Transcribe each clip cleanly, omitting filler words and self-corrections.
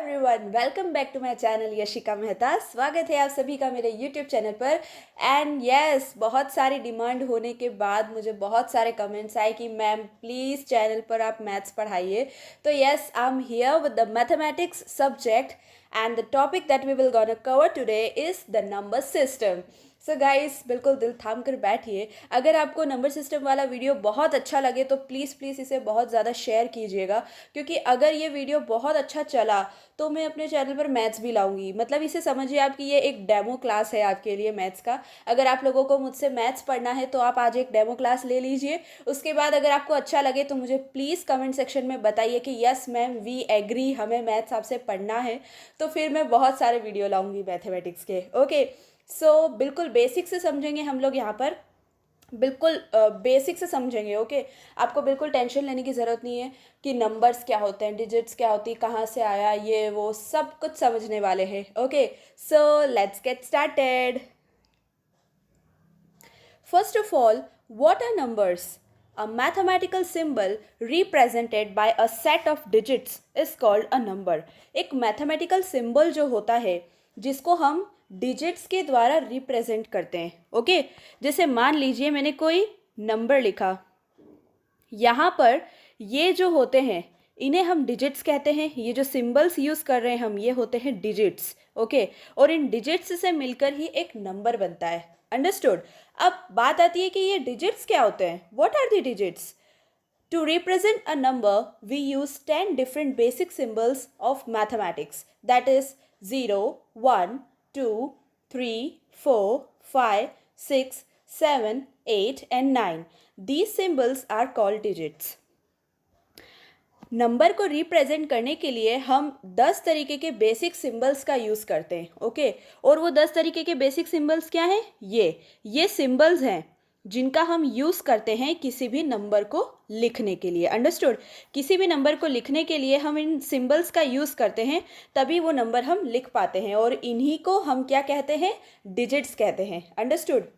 Everyone, welcome back to my channel Yashika Mehta. स्वागत है आप सभी का मेरे यूट्यूब चैनल पर। एंड यस, बहुत सारी डिमांड होने के बाद मुझे बहुत सारे कमेंट्स आए कि मैम प्लीज़ चैनल पर आप मैथ्स पढ़ाइए। तो yes, I am here with the mathematics subject and the topic that we will gonna cover today is the number system. So guys, बिल्कुल दिल थाम कर बैठिए। अगर आपको नंबर सिस्टम वाला वीडियो बहुत अच्छा लगे तो प्लीज़ प्लीज़ इसे बहुत ज़्यादा शेयर कीजिएगा, क्योंकि अगर ये वीडियो बहुत अच्छा चला तो मैं अपने चैनल पर मैथ्स भी लाऊंगी। मतलब इसे समझिए आप कि ये एक डेमो क्लास है आपके लिए मैथ्स का। अगर आप लोगों को मुझसे मैथ्स पढ़ना है तो आप आज एक डेमो क्लास ले लीजिए। उसके बाद अगर आपको अच्छा लगे तो मुझे प्लीज़ कमेंट सेक्शन में बताइए कि यस मैम वी एग्री, हमें मैथ्स आपसे पढ़ना है। तो फिर मैं बहुत सारे वीडियो लाऊंगी मैथमेटिक्स के। ओके, सो बिल्कुल बेसिक से समझेंगे हम लोग यहाँ पर। बिल्कुल बेसिक से समझेंगे। ओके, आपको बिल्कुल टेंशन लेने की ज़रूरत नहीं है कि नंबर्स क्या होते हैं, डिजिट्स क्या होती है, कहाँ से आया, ये वो सब कुछ समझने वाले हैं। Okay, so let's get started. First of all, what are numbers? A mathematical symbol represented by a set of digits is called a number. एक mathematical symbol जो होता है जिसको हम digits के द्वारा represent करते हैं। ओके, जैसे मान लीजिए मैंने कोई नंबर लिखा, यहाँ पर ये जो होते हैं इन्हें हम डिजिट्स कहते हैं। ये जो सिंबल्स यूज़ कर रहे हैं हम, ये होते हैं डिजिट्स। ओके, और इन डिजिट्स से मिलकर ही एक नंबर बनता है। अंडरस्टूड। अब बात आती है कि ये डिजिट्स क्या होते हैं। What are the digits? To represent a number, we use 10 different basic symbols of mathematics. That is 0, 1, 2, 3, 4, 5, 6, 7, 8 and 9. These symbols are called digits. Number को रिप्रेजेंट करने के लिए हम 10 तरीके के बेसिक सिंबल्स का यूज़ करते हैं। ओके, और वो 10 तरीके के बेसिक सिंबल्स क्या हैं? ये सिंबल्स हैं जिनका हम यूज़ करते हैं किसी भी नंबर को लिखने के लिए। अंडरस्टूड? किसी भी नंबर को लिखने के लिए हम इन सिंबल्स का यूज़ करते हैं, तभी वो नंबर हम लिख पाते हैं, और इन्हीं को हम क्या कहते हैं? डिजिट्स कहते हैं। अंडरस्टूड?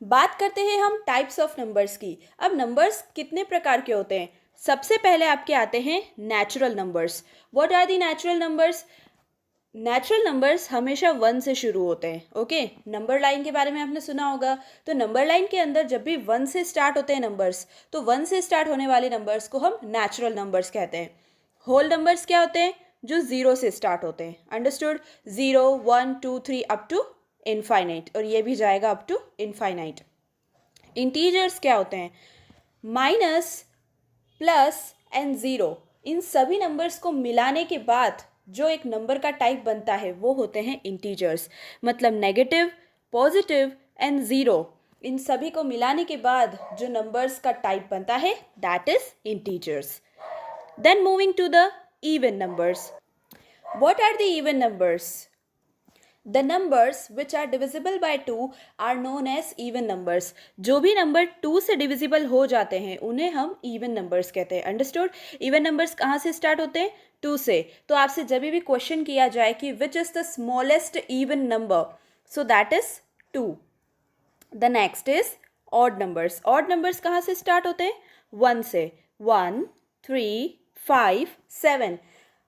बात करते हैं हम टाइप्स ऑफ नंबर्स की। अब नंबर्स कितने प्रकार के होते हैं? सबसे पहले आपके आते हैं natural numbers. What are the natural numbers? Natural numbers हमेशा 1 से शुरू होते हैं। ओके, नंबर लाइन के बारे में आपने सुना होगा। तो नंबर लाइन के अंदर जब भी 1 से स्टार्ट होते हैं नंबर्स, तो 1 से स्टार्ट होने वाले नंबर्स को हम नेचुरल नंबर्स कहते हैं। होल नंबर्स क्या होते हैं? जो 0 से स्टार्ट होते हैं। अंडरस्टूड? 0, 1, 2, 3 अप टू इनफाइनाइट, और ये भी जाएगा अप टू इनफाइनाइट। इंटीजर्स क्या होते हैं? माइनस, प्लस एंड ज़ीरो, इन सभी नंबर्स को मिलाने के बाद जो एक नंबर का टाइप बनता है वो होते हैं इंटीजर्स। मतलब नेगेटिव, पॉजिटिव एंड ज़ीरो, इन सभी को मिलाने के बाद जो नंबर्स का टाइप बनता है that is integers. Then moving to the even numbers. What are the even numbers? The numbers which are divisible by 2 are known as even numbers. जो भी नंबर 2 से डिविजिबल हो जाते हैं उन्हें हम even numbers कहते हैं। अंडरस्टूड? इवन नंबर्स कहाँ से स्टार्ट होते हैं? 2 से। तो आपसे जब भी क्वेश्चन किया जाए कि which is the smallest even number, so that is 2। The next is odd numbers. Odd numbers कहाँ से स्टार्ट होते हैं? 1 से। 1, 3, 5, 7.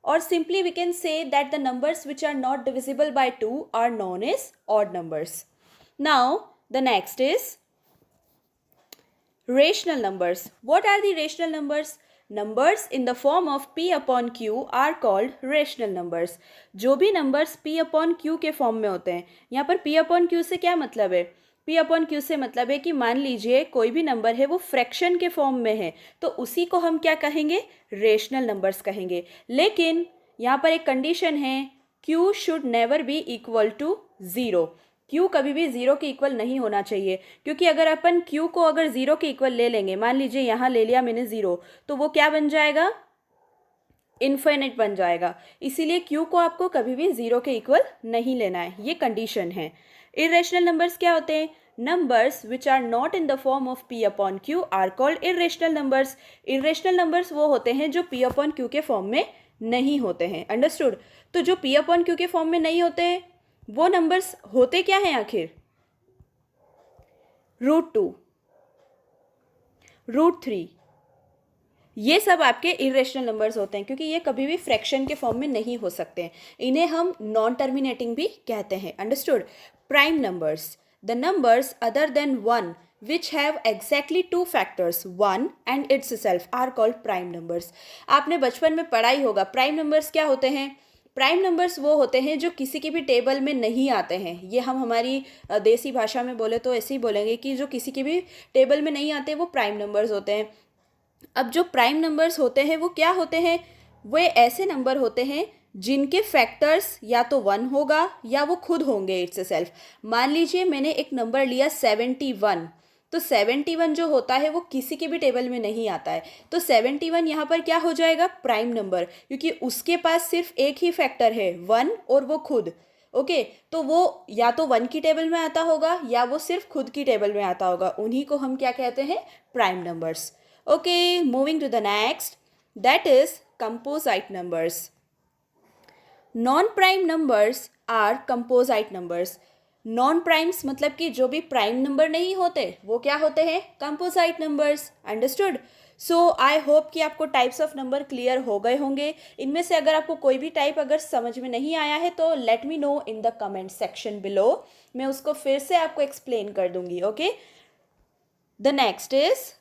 Or simply we can say that the numbers which are not divisible by 2 are known as odd numbers. Now the next is rational numbers. What are the rational numbers? Numbers in the form of p upon q are called rational numbers. जो भी numbers p upon q के form में होते हैं, यहाँ पर p upon q से क्या मतलब है? p अपॉन q से मतलब है कि मान लीजिए कोई भी नंबर है वो फ्रैक्शन के फॉर्म में है, तो उसी को हम क्या कहेंगे? रेशनल नंबर्स कहेंगे। लेकिन यहाँ पर एक कंडीशन है, q should never be equal to 0। q कभी भी 0 के इक्वल नहीं होना चाहिए, क्योंकि अगर अपन q को अगर 0 के इक्वल ले लेंगे, मान लीजिए यहाँ ले लिया मैंने 0, तो वो क्या बन जाएगा? इन्फिनिट बन जाएगा। इसीलिए q को आपको कभी भी 0 के इक्वल नहीं लेना है, ये कंडीशन है। इरेशनल नंबर्स क्या होते हैं? Numbers which are not in the form of p upon q are called irrational numbers. Irrational numbers वो होते हैं जो p अपॉन q के फॉर्म में नहीं होते हैं। अंडरस्टूड? तो जो p अपॉन q के फॉर्म में नहीं होते हैं वो नंबर्स होते क्या हैं आखिर? √2, √3, ये सब आपके इरेशनल नंबर्स होते हैं क्योंकि ये कभी भी फ्रैक्शन के फॉर्म में नहीं हो सकते हैं। इन्हें हम नॉन टर्मिनेटिंग भी कहते हैं। Understood. Prime numbers, the numbers other than one which have exactly two factors, one and itself are called prime numbers। आपने बचपन में पढ़ा ही होगा प्राइम नंबर्स क्या होते हैं। प्राइम नंबर्स वो होते हैं जो किसी की भी टेबल में नहीं आते हैं। ये हम हमारी देसी भाषा में बोले तो ऐसे ही बोलेंगे कि जो किसी की भी टेबल में नहीं आते वो प्राइम नंबर्स होते हैं। अब जो प्राइम नंबर्स होते हैं वो क्या होते हैं, वे ऐसे नंबर होते हैं जिनके फैक्टर्स या तो वन होगा या वो खुद होंगे इट्स सेल्फ। मान लीजिए मैंने एक नंबर लिया 71, तो 71 जो होता है वो किसी के भी टेबल में नहीं आता है, तो 71 यहाँ पर क्या हो जाएगा, प्राइम नंबर, क्योंकि उसके पास सिर्फ एक ही फैक्टर है वन और वो खुद। ओके तो वो या तो वन की टेबल में आता होगा या वो सिर्फ खुद की टेबल में आता होगा, उन्हीं को हम क्या कहते हैं, prime numbers. Okay, moving to the next, that is composite numbers. Non-prime numbers are composite numbers. Non-primes मतलब कि जो भी प्राइम नंबर नहीं होते वो क्या होते हैं, composite numbers. Understood? So I hope कि आपको टाइप्स ऑफ नंबर क्लियर हो गए होंगे। इनमें से अगर आपको कोई भी टाइप अगर समझ में नहीं आया है तो let me know in the comment section below, मैं उसको फिर से आपको एक्सप्लेन कर दूंगी। Okay, the next is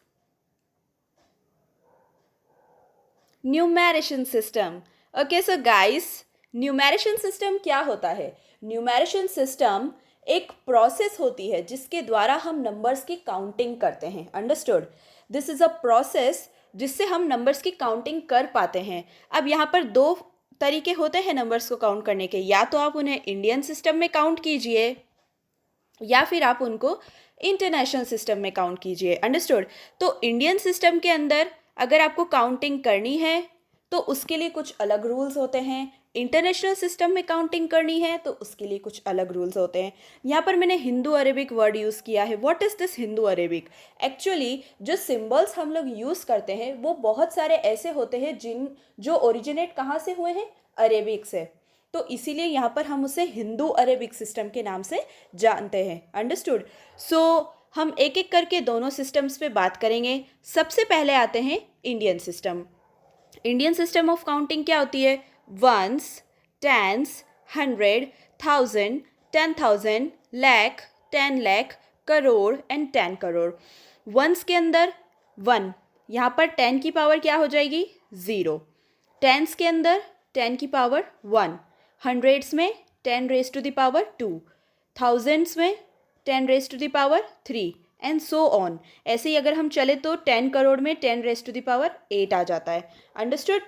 numeration system. Okay so guys, numeration system क्या होता है। न्यूमेरेशन सिस्टम एक प्रोसेस होती है जिसके द्वारा हम नंबर्स की काउंटिंग करते हैं। Understood, this is a process जिससे हम नंबर्स की काउंटिंग कर पाते हैं। अब यहाँ पर दो तरीके होते हैं नंबर्स को काउंट करने के, या तो आप उन्हें इंडियन सिस्टम में काउंट कीजिए या फिर आप उनको इंटरनेशनल सिस्टम में काउंट कीजिए। अंडरस्टूड, तो इंडियन सिस्टम के अंदर अगर आपको काउंटिंग करनी है तो उसके लिए कुछ अलग रूल्स होते हैं, इंटरनेशनल सिस्टम में काउंटिंग करनी है तो उसके लिए कुछ अलग रूल्स होते हैं। यहाँ पर मैंने हिंदू अरेबिक वर्ड यूज़ किया है। What is this Hindu Arabic? Actually जो सिंबल्स हम लोग यूज़ करते हैं वो बहुत सारे ऐसे होते हैं जो ओरिजिनेट कहाँ से हुए हैं, अरेबिक से, तो इसीलिए यहाँ पर हम उसे हिंदू अरेबिक सिस्टम के नाम से जानते हैं। अंडरस्टूड। सो हम एक एक करके दोनों सिस्टम्स पे बात करेंगे। सबसे पहले आते हैं Indian system. Indian system of counting क्या होती है, ones, tens, 100, 1000, 10,000, lakh, 10 lakh, crore and 10 crore. Ones के अंदर वन, यहाँ पर 10 की पावर क्या हो जाएगी, 0। टेंस के अंदर 10 की पावर 1, हंड्रेड्स में 10 raise to the power 2, thousands में 10 raise to the power 3 and so on. ऐसे ही अगर हम चले तो 10 करोड़ में 10 रेज टू द पावर 8 आ जाता है। अंडरस्टूड,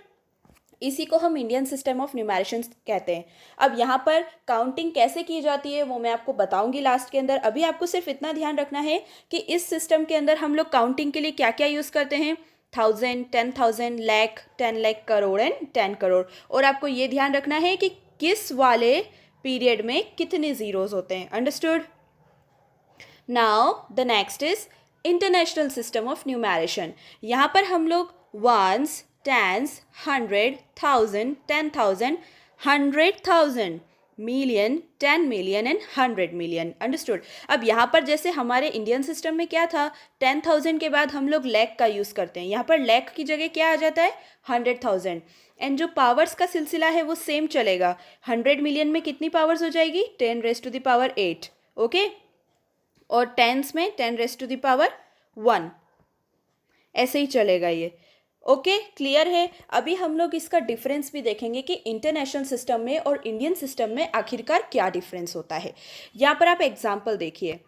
इसी को हम इंडियन सिस्टम ऑफ न्यूमेरेशन कहते हैं। अब यहाँ पर काउंटिंग कैसे की जाती है वो मैं आपको बताऊंगी लास्ट के अंदर। अभी आपको सिर्फ इतना ध्यान रखना है कि इस सिस्टम के अंदर हम लोग काउंटिंग के लिए क्या क्या यूज़ करते हैं, 1000, 10,000, लाख, 10 लाख, करोड़ एंड 10 करोड़। और आपको ये ध्यान रखना है कि किस वाले पीरियड में कितने जीरोज होते हैं। Understood. Now the next is international system of numeration. यहाँ पर हम लोग ones, tens, 100, 1000, 10,000, 100,000, million, 10 million and 100 million. Understood. अब यहाँ पर जैसे हमारे इंडियन सिस्टम में क्या था, 10,000 के बाद हम लोग लैख का यूज़ करते हैं, यहाँ पर लैख की जगह क्या आ जाता है, 100,000। एंड जो पावर्स का सिलसिला है वो सेम चलेगा। 100 मिलियन में कितनी पावर्स हो जाएगी, 10 raise to the power 8। Okay, और टेंस में 10 रेज टू द पावर 1, ऐसे ही चलेगा ये। ओके, क्लियर है। अभी हम लोग इसका डिफरेंस भी देखेंगे कि इंटरनेशनल सिस्टम में और इंडियन सिस्टम में आखिरकार क्या डिफरेंस होता है। यहाँ पर आप एग्जाम्पल देखिए।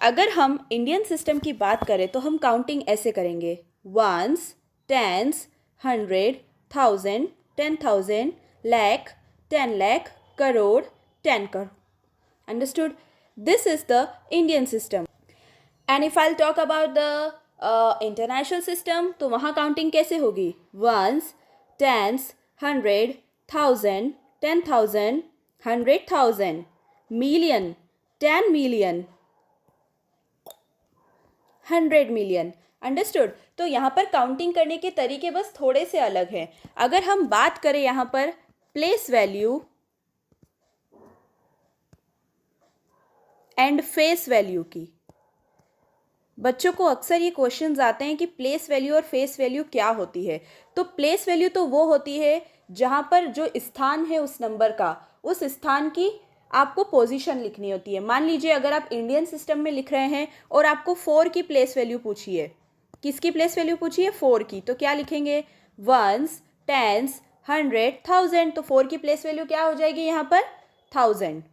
अगर हम इंडियन सिस्टम की बात करें तो हम काउंटिंग ऐसे करेंगे, ones, tens, 100, 1000, 10,000, lakh, 10 lakh, crore, 10 crore. Understood, this is the Indian system. And if I talk about the international system तो वहाँ काउंटिंग कैसे होगी, ones, tens, 100, 1000, 10,000, 100,000, million, 10 million, 100 million. Understood. तो यहाँ पर काउंटिंग करने के तरीके बस थोड़े से अलग हैं। अगर हम बात करें यहाँ पर place value and face value की, बच्चों को अक्सर ये क्वेश्चंस आते हैं कि प्लेस वैल्यू और फेस वैल्यू क्या होती है। तो प्लेस वैल्यू तो वो होती है जहाँ पर जो स्थान है उस नंबर का, उस स्थान की आपको पोजीशन लिखनी होती है। मान लीजिए अगर आप इंडियन सिस्टम में लिख रहे हैं और आपको 4 की प्लेस वैल्यू पूछी है, किसकी प्लेस वैल्यू पूछी है? 4 की। तो क्या लिखेंगे? Ones, tens, 100, 1000। तो 4 की प्लेस वैल्यू क्या हो जाएगी यहाँ पर? 1000।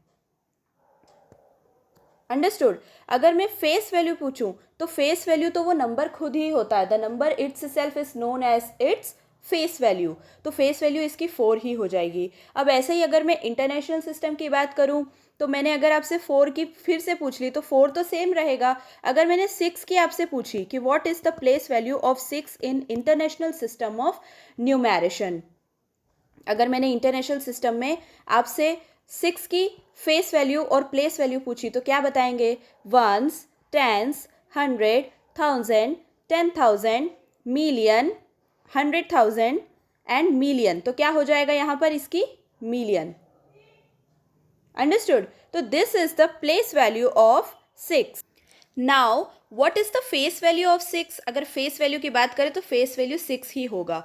अंडरस्टूड। अगर मैं फेस वैल्यू पूछूं तो फेस वैल्यू तो वो नंबर खुद ही होता है। The number itself is known as its face value. तो फेस वैल्यू इसकी 4 ही हो जाएगी। अब ऐसे ही अगर मैं इंटरनेशनल सिस्टम की बात करूं तो मैंने अगर आपसे 4 की फिर से पूछ ली तो 4 तो सेम रहेगा। अगर मैंने 6 की आपसे पूछी कि what is the place value of 6 in international system of numeration, अगर मैंने इंटरनेशनल सिस्टम में आपसे 6 की फेस वैल्यू और प्लेस वैल्यू पूछी तो क्या बताएंगे? Ones, tens, 100, 1000, 10,000, million, 100,000 and million. तो क्या हो जाएगा यहाँ पर इसकी? मिलियन। अंडरस्टूड। तो this is the place value of 6। Now what is the face value of 6? अगर फेस वैल्यू की बात करें तो फेस वैल्यू 6 ही होगा।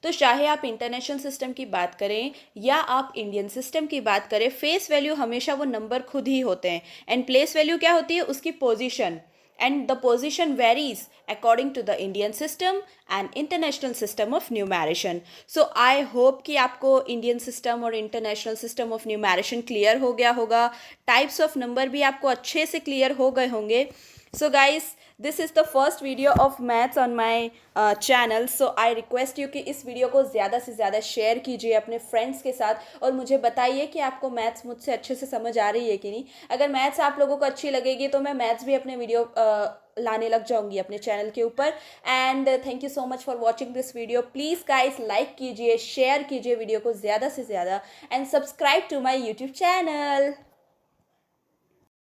तो चाहे आप इंटरनेशनल सिस्टम की बात करें या आप इंडियन सिस्टम की बात करें, फेस वैल्यू हमेशा वो नंबर खुद ही होते हैं। एंड प्लेस वैल्यू क्या होती है? उसकी position. And the position varies according to the Indian system and international system of numeration. So I hope कि आपको इंडियन सिस्टम और international system of numeration clear हो गया होगा। टाइप्स ऑफ नंबर भी आपको अच्छे से क्लियर हो गए होंगे। So guys, this is the first video of maths on my channel. So I request you कि इस वीडियो को ज़्यादा से ज़्यादा शेयर कीजिए अपने फ्रेंड्स के साथ और मुझे बताइए कि आपको मैथ्स मुझसे अच्छे से समझ आ रही है कि नहीं। अगर मैथ्स आप लोगों को अच्छी लगेगी तो मैं मैथ्स भी अपने वीडियो लाने लग जाऊंगी अपने चैनल के ऊपर। And thank you so much for watching this video. Please guys like कीजिए, शेयर कीजिए वीडियो को ज़्यादा से ज़्यादा and subscribe to my YouTube channel.